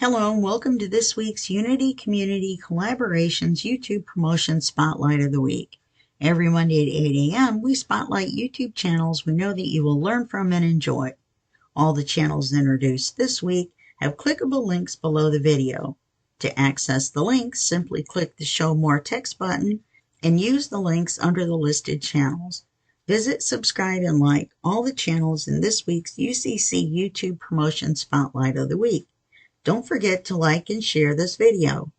Hello and welcome to this week's Unity Community Collaborations YouTube Promotion Spotlight of the Week. Every Monday at 8 a.m. we spotlight YouTube channels we know that you will learn from and enjoy. All the channels introduced this week have clickable links below the video. To access the links, simply click the Show More text button and use the links under the listed channels. Visit, subscribe, and like all the channels in this week's UCC YouTube Promotion Spotlight of the Week. Don't forget to like and share this video.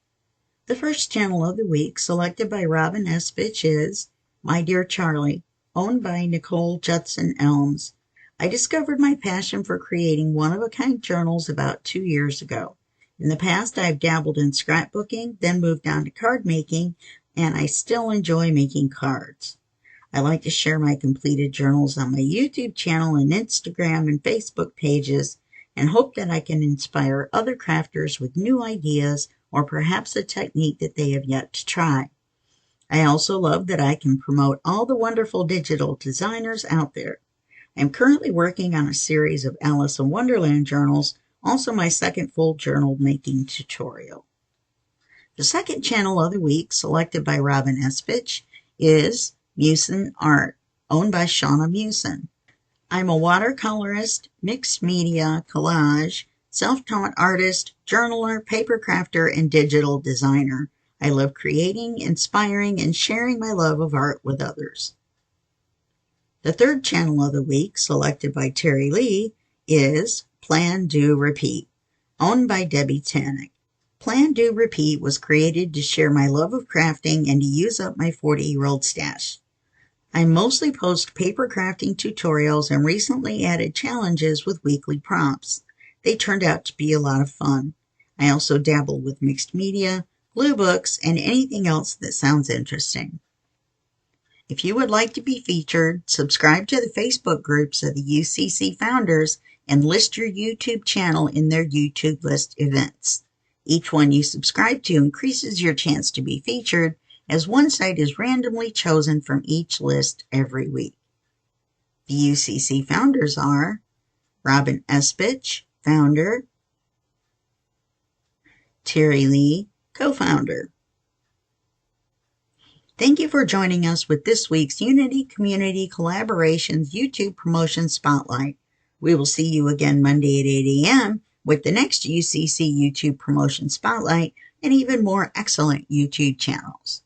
The first channel of the week, selected by Espich, is My Dear Charlie, owned by Nicole, Judson, Elmes. I discovered my passion for creating one-of-a-kind journals about 2 years ago. In the past, I've dabbled in scrapbooking, then moved on to card making, and I still enjoy making cards. I like to share my completed journals on my YouTube channel and Instagram and Facebook pages, and hope that I can inspire other crafters with new ideas or perhaps a technique that they have yet to try. I also love that I can promote all the wonderful digital designers out there. I'm currently working on a series of Alice in Wonderland journals, also my second full journal making tutorial. The second channel of the week, selected by Espich, is Meeuwsen Art, owned by Shawna Meeuwsen. I'm a watercolorist, mixed media, collage, self-taught artist, journaler, paper crafter, and digital designer. I love creating, inspiring, and sharing my love of art with others. The third channel of the week, selected by Teri S, is Plan.Do.Repeat, owned by Debbi Tannock. Plan.Do.Repeat was created to share my love of crafting and to use up my 40-year-old stash. I mostly post paper crafting tutorials and recently added challenges with weekly prompts. They turned out to be a lot of fun. I also dabble with mixed media, glue books, and anything else that sounds interesting. If you would like to be featured, subscribe to the Facebook groups of the UCC founders and list your YouTube channel in their YouTube list events. Each one you subscribe to increases your chance to be featured, as one site is randomly chosen from each list every week. The UCC founders are Espich, founder, Teri S, co-founder. Thank you for joining us with this week's Unity Community Collaborations YouTube Promotion Spotlight. We will see you again Monday at 8 a.m. with the next UCC YouTube Promotion Spotlight and even more excellent YouTube channels.